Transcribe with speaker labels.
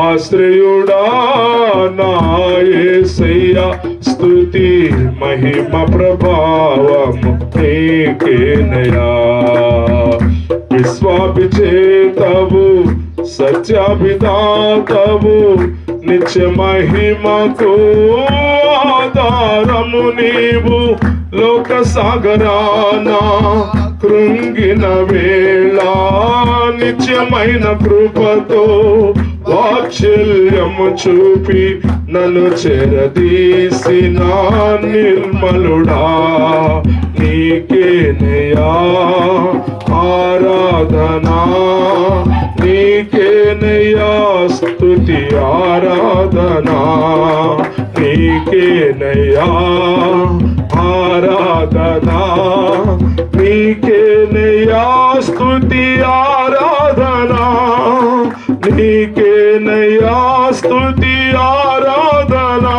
Speaker 1: ఆశ్రయుడా నా యేసయ్యా, స్తుతి మహిమ ప్రభావము నీకేనయా. విశ్వాభిచేతవు సత్యాభిదాతవు, నిత్య మహిమకు ఆధారము నీవు. లోక సాగరాన కృంగిన వేళ నిత్యమైన కృపతో వాత్సల్యము చూపి నన్ను చెరదీసిన నిర్మలుడా, నీకేనయా ఆరాధనా, నీకేనయా స్తుతి ఆరాధనా, నీకేనయా ఆరాధనా, నీకేనయా స్తుతి ఆరాధనా, నీకేనయా స్తుతి ఆరాధనా.